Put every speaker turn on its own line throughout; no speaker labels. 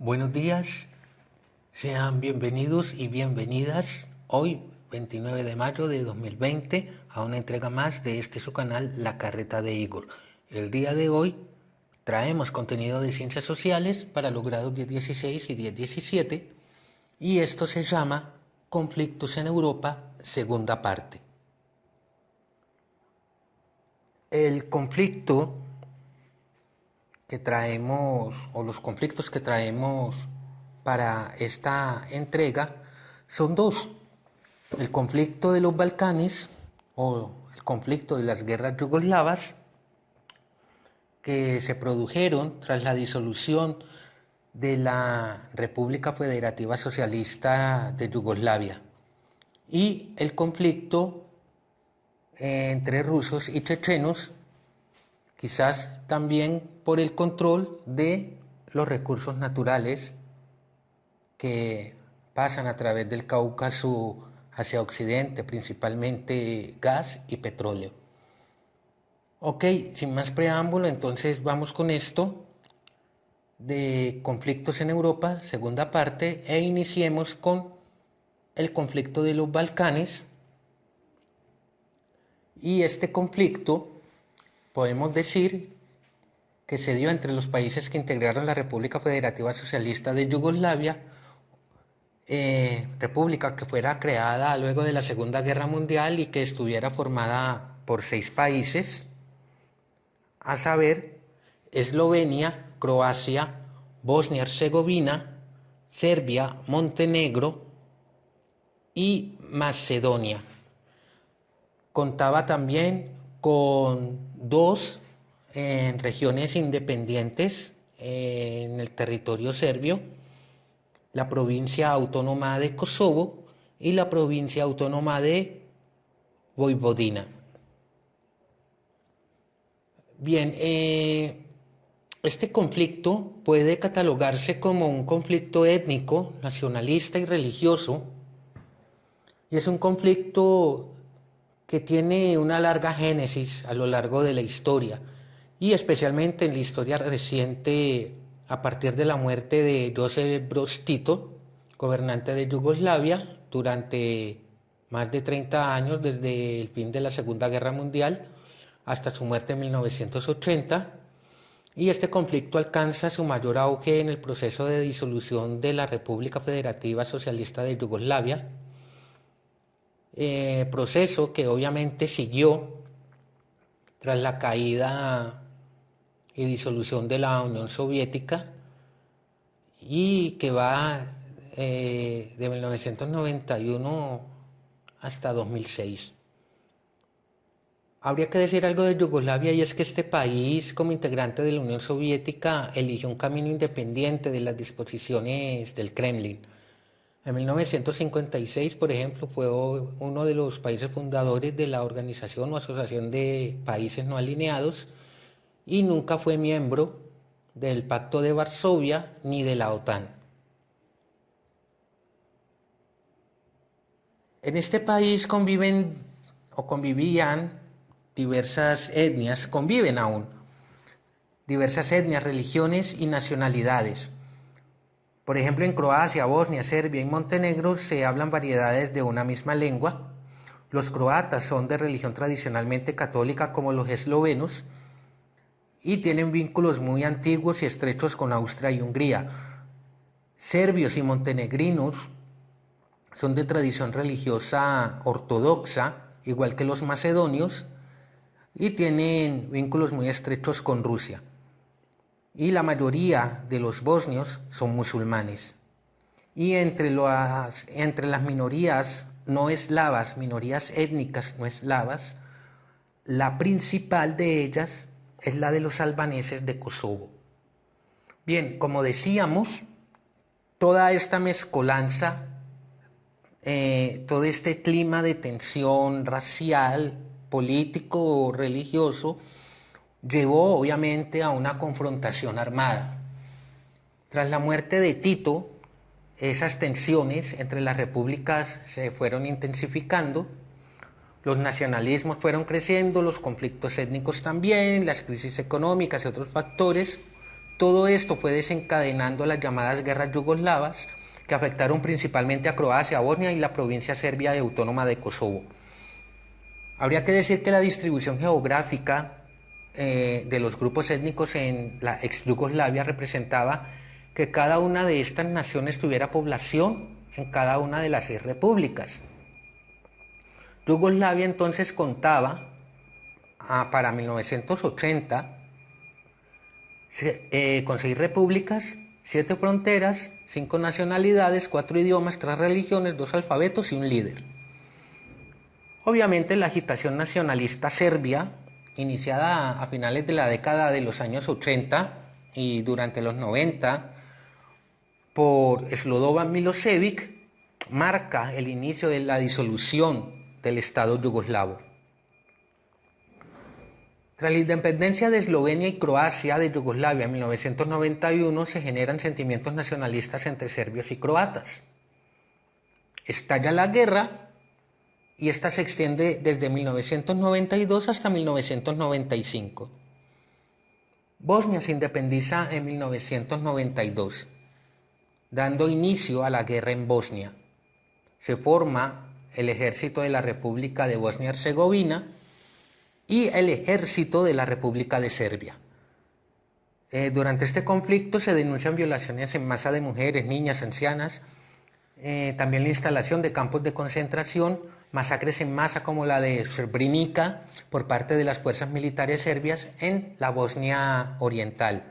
Buenos días, sean bienvenidos y bienvenidas hoy, 29 de mayo de 2020, a una entrega más de su canal La Carreta de Igor. El día de hoy traemos contenido de ciencias sociales para los grados 10-16 y 10-17 y esto se llama Conflictos en Europa, segunda parte. El conflicto que traemos o los conflictos que traemos para esta entrega son dos: el conflicto de los Balcanes o el conflicto de las guerras yugoslavas que se produjeron tras la disolución de la República Federativa Socialista de Yugoslavia, y el conflicto entre rusos y chechenos, quizás también por el control de los recursos naturales que pasan a través del Cáucaso hacia Occidente, principalmente gas y petróleo. Ok, sin más preámbulo, entonces vamos con esto de conflictos en Europa, segunda parte, e iniciemos con el conflicto de los Balcanes. Y este conflicto podemos decir que se dio entre los países que integraron la República Federativa Socialista de Yugoslavia, república que fuera creada luego de la Segunda Guerra Mundial y que estuviera formada por 6 países, a saber, Eslovenia, Croacia, Bosnia-Herzegovina, Serbia, Montenegro y Macedonia. Contaba también con 2 regiones independientes en el territorio serbio: la provincia autónoma de Kosovo y la provincia autónoma de Voivodina. Bien, este conflicto puede catalogarse como un conflicto étnico, nacionalista y religioso, y es un conflicto que tiene una larga génesis a lo largo de la historia, y especialmente en la historia reciente, a partir de la muerte de Josip Broz Tito, gobernante de Yugoslavia, durante más de 30 años, desde el fin de la Segunda Guerra Mundial hasta su muerte en 1980, y este conflicto alcanza su mayor auge en el proceso de disolución de la República Federativa Socialista de Yugoslavia, proceso que obviamente siguió tras la caída y disolución de la Unión Soviética, y que va de 1991 hasta 2006. Habría que decir algo de Yugoslavia, y es que este país, como integrante de la Unión Soviética, eligió un camino independiente de las disposiciones del Kremlin. En 1956, por ejemplo, fue uno de los países fundadores de la Organización o Asociación de Países No Alineados, y nunca fue miembro del Pacto de Varsovia ni de la OTAN. En este país convivían diversas etnias, conviven aún diversas etnias, religiones y nacionalidades. Por ejemplo, en Croacia, Bosnia, Serbia y Montenegro se hablan variedades de una misma lengua. Los croatas son de religión tradicionalmente católica, como los eslovenos, y tienen vínculos muy antiguos y estrechos con Austria y Hungría. Serbios y montenegrinos son de tradición religiosa ortodoxa, igual que los macedonios, y tienen vínculos muy estrechos con Rusia. Y la mayoría de los bosnios son musulmanes. Y entre las minorías no eslavas, minorías étnicas no eslavas, la principal de ellas es la de los albaneses de Kosovo. Bien, como decíamos, toda esta mezcolanza, todo este clima de tensión racial, político o religioso, llevó obviamente a una confrontación armada. Tras la muerte de Tito, esas tensiones entre las repúblicas se fueron intensificando, los nacionalismos fueron creciendo, los conflictos étnicos también, las crisis económicas y otros factores Todo esto fue desencadenando las llamadas guerras yugoslavas, que afectaron principalmente a Croacia, Bosnia y la provincia serbia y autónoma de Kosovo. Habría que decir que la distribución geográfica de los grupos étnicos en la ex Yugoslavia representaba que cada una de estas naciones tuviera población en cada una de las 6 repúblicas. Yugoslavia entonces contaba para 1980 con 6 repúblicas, 7 fronteras, 5 nacionalidades, 4 idiomas, 3 religiones, 2 alfabetos y un líder. Obviamente la agitación nacionalista serbia, iniciada a finales de la década de los años 80 y durante los 90 por Slobodan Milošević, marca el inicio de la disolución del Estado yugoslavo. Tras la independencia de Eslovenia y Croacia de Yugoslavia en 1991 se generan sentimientos nacionalistas entre serbios y croatas. Estalla la guerra y esta se extiende desde 1992 hasta 1995. Bosnia se independiza en 1992, dando inicio a la guerra en Bosnia. Se forma el ejército de la República de Bosnia-Herzegovina y el ejército de la República de Serbia. Durante este conflicto se denuncian violaciones en masa de mujeres, niñas, ancianas, también la instalación de campos de concentración, masacres en masa como la de Srebrenica por parte de las fuerzas militares serbias en la Bosnia Oriental.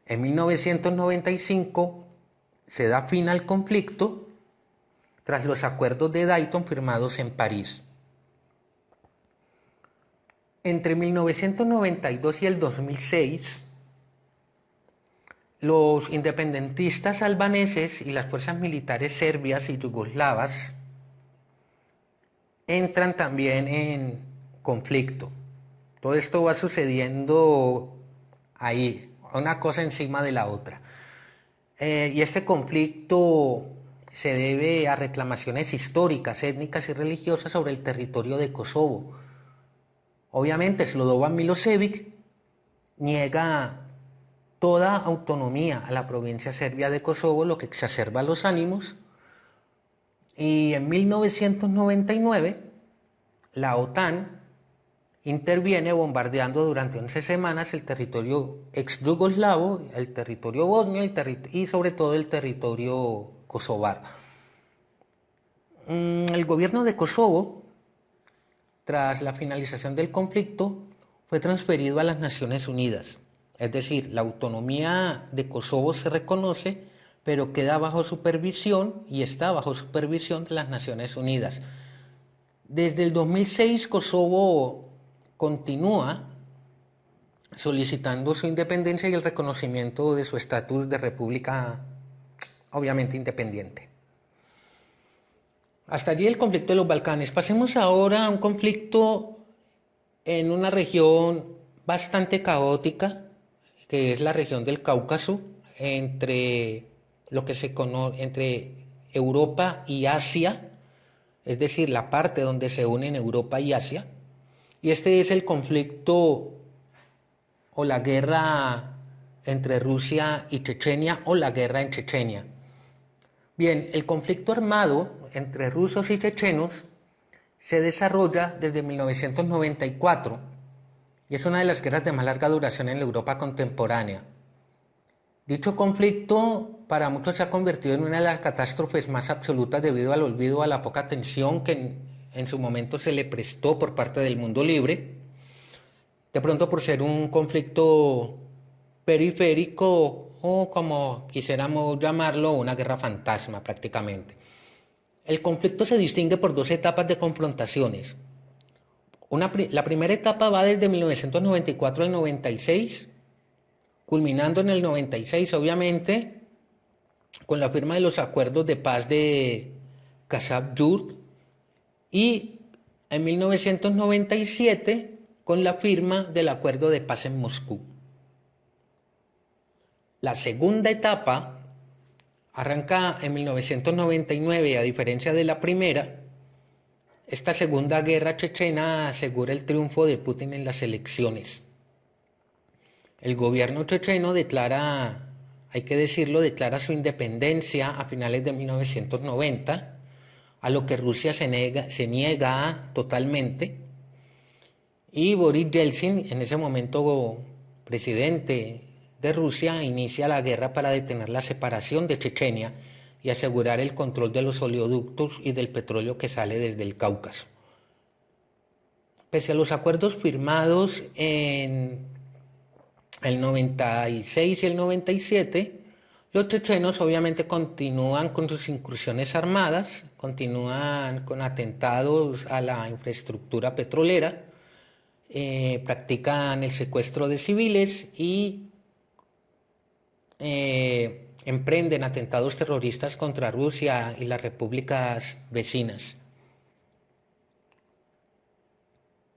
En 1995 se da fin al conflicto tras los acuerdos de Dayton firmados en París. Entre 1992 y el 2006, los independentistas albaneses y las fuerzas militares serbias y yugoslavas entran también en conflicto. Todo esto va sucediendo ahí, una cosa encima de la otra. Y este conflicto se debe a reclamaciones históricas, étnicas y religiosas sobre el territorio de Kosovo. Obviamente, Slobodan Milošević niega toda autonomía a la provincia serbia de Kosovo, lo que exacerba los ánimos. Y en 1999, la OTAN interviene bombardeando durante 11 semanas el territorio ex-yugoslavo, el territorio bosnio y sobre todo el territorio kosovar. El gobierno de Kosovo, tras la finalización del conflicto, fue transferido a las Naciones Unidas. Es decir, la autonomía de Kosovo se reconoce, pero queda bajo supervisión y está bajo supervisión de las Naciones Unidas. Desde el 2006, Kosovo continúa solicitando su independencia y el reconocimiento de su estatus de república, obviamente independiente. Hasta allí el conflicto de los Balcanes. Pasemos ahora a un conflicto en una región bastante caótica, que es la región del Cáucaso, entre lo que se conoce entre Europa y Asia, es decir, la parte donde se unen Europa y Asia. Y este es el conflicto o la guerra entre Rusia y Chechenia o la guerra en Chechenia. Bien, el conflicto armado entre rusos y chechenos se desarrolla desde 1994 y es una de las guerras de más larga duración en la Europa contemporánea. Dicho conflicto para muchos se ha convertido en una de las catástrofes más absolutas debido al olvido, a la poca atención que en su momento se le prestó por parte del mundo libre, de pronto por ser un conflicto periférico o como quisiéramos llamarlo, una guerra fantasma prácticamente. El conflicto se distingue por 2 etapas de confrontaciones. La primera etapa va desde 1994 al 96, culminando en el 96 obviamente con la firma de los acuerdos de paz de Kasab-Yurt y en 1997 con la firma del acuerdo de paz en Moscú. La segunda etapa arranca en 1999, a diferencia de la primera. Esta segunda guerra chechena asegura el triunfo de Putin en las elecciones. El gobierno checheno declara, hay que decirlo, declara su independencia a finales de 1990, a lo que Rusia se niega totalmente. Y Boris Yeltsin, en ese momento presidente de Rusia, inicia la guerra para detener la separación de Chechenia y asegurar el control de los oleoductos y del petróleo que sale desde el Cáucaso. Pese a los acuerdos firmados en el 96 y el 97, los chechenos obviamente continúan con sus incursiones armadas, continúan con atentados a la infraestructura petrolera, practican el secuestro de civiles y emprenden atentados terroristas contra Rusia y las repúblicas vecinas.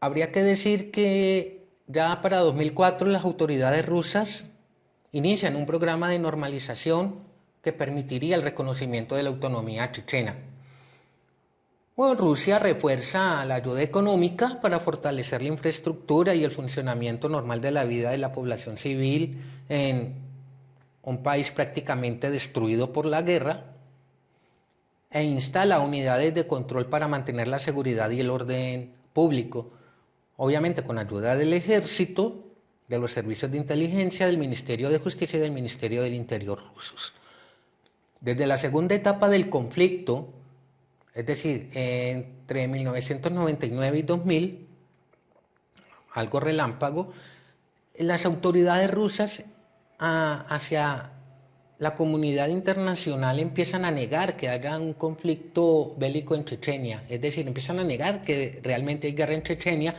Habría que decir que ya para 2004 las autoridades rusas inician un programa de normalización que permitiría el reconocimiento de la autonomía chechena. Bueno, Rusia refuerza la ayuda económica para fortalecer la infraestructura y el funcionamiento normal de la vida de la población civil en un país prácticamente destruido por la guerra, e instala unidades de control para mantener la seguridad y el orden público, obviamente con ayuda del ejército, de los servicios de inteligencia, del Ministerio de Justicia y del Ministerio del Interior rusos. Desde la segunda etapa del conflicto, es decir, entre 1999 y 2000, algo relámpago, las autoridades rusas hacia la comunidad internacional empiezan a negar que haya un conflicto bélico en Chechenia, es decir, empiezan a negar que realmente hay guerra en Chechenia,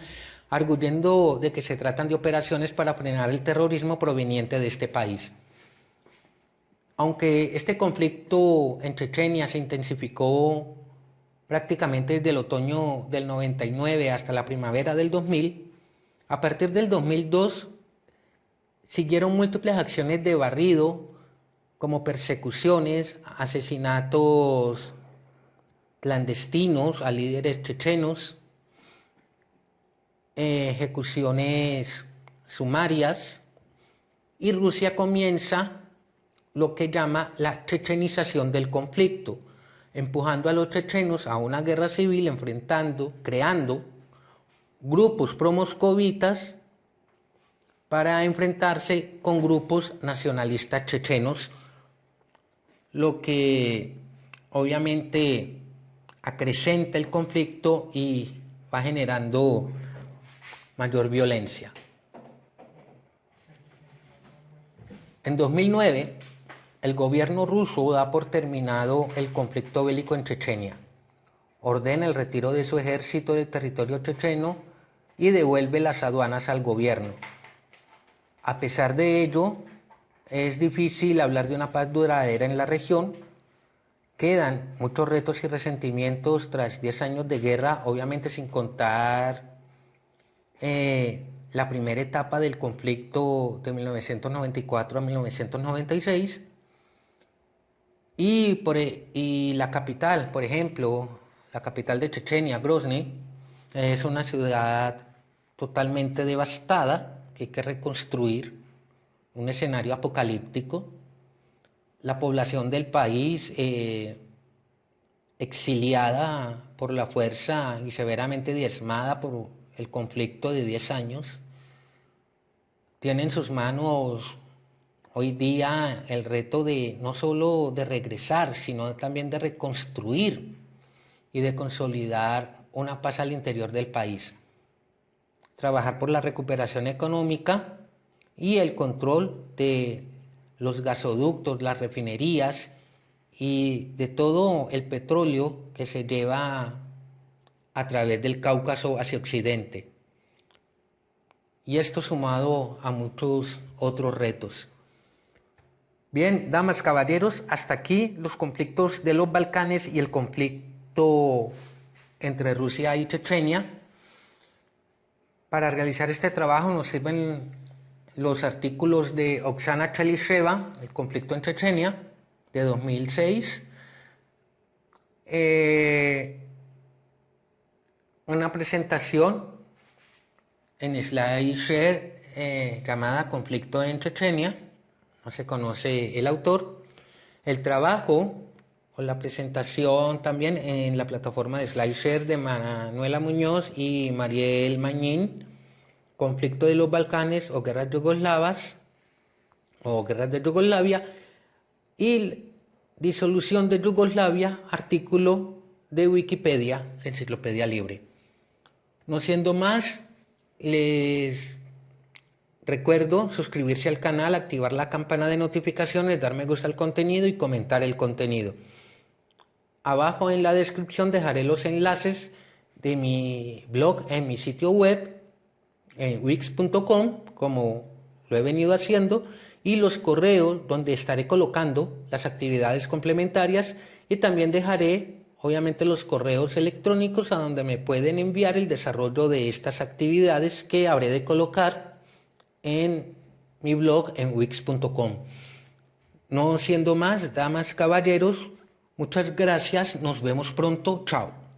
arguyendo de que se tratan de operaciones para frenar el terrorismo proveniente de este país. Aunque este conflicto en Chechenia se intensificó prácticamente desde el otoño del 99 hasta la primavera del 2000, a partir del 2002 siguieron múltiples acciones de barrido, como persecuciones, asesinatos clandestinos a líderes chechenos, ejecuciones sumarias, y Rusia comienza lo que llama la chechenización del conflicto, empujando a los chechenos a una guerra civil, creando grupos promoscovitas para enfrentarse con grupos nacionalistas chechenos, lo que obviamente acrecenta el conflicto y va generando mayor violencia. En 2009, el gobierno ruso da por terminado el conflicto bélico en Chechenia, ordena el retiro de su ejército del territorio checheno y devuelve las aduanas al gobierno. A pesar de ello, es difícil hablar de una paz duradera en la región. Quedan muchos retos y resentimientos tras 10 años de guerra, obviamente sin contar la primera etapa del conflicto de 1994 a 1996. Y la capital, por ejemplo, la capital de Chechenia, Grozny, es una ciudad totalmente devastada que hay que reconstruir, un escenario apocalíptico. La población del país exiliada por la fuerza y severamente diezmada por el conflicto de 10 años, tiene en sus manos hoy día el reto de no solo de regresar, sino también de reconstruir y de consolidar una paz al interior del país. Trabajar por la recuperación económica y el control de los gasoductos, las refinerías y de todo el petróleo que se lleva a través del Cáucaso hacia Occidente. Y esto sumado a muchos otros retos. Bien, damas, caballeros, hasta aquí los conflictos de los Balcanes y el conflicto entre Rusia y Chechenia. Para realizar este trabajo nos sirven los artículos de Oksana Chelysheva, El conflicto en Chechenia, de 2006. Una presentación en SlideShare llamada Conflicto en Chechenia, no se conoce el autor. El trabajo o la presentación también en la plataforma de SlideShare de Manuela Muñoz y Mariel Mañín, Conflicto de los Balcanes o Guerras Yugoslavas o Guerras de Yugoslavia, y Disolución de Yugoslavia, artículo de Wikipedia, Enciclopedia Libre. No siendo más, les recuerdo suscribirse al canal, activar la campana de notificaciones, dar me gusta al contenido y comentar el contenido. Abajo en la descripción dejaré los enlaces de mi blog en mi sitio web, en wix.com, como lo he venido haciendo, y los correos donde estaré colocando las actividades complementarias, y también dejaré obviamente los correos electrónicos a donde me pueden enviar el desarrollo de estas actividades que habré de colocar en mi blog en wix.com. No siendo más, damas, caballeros, muchas gracias, nos vemos pronto, chao.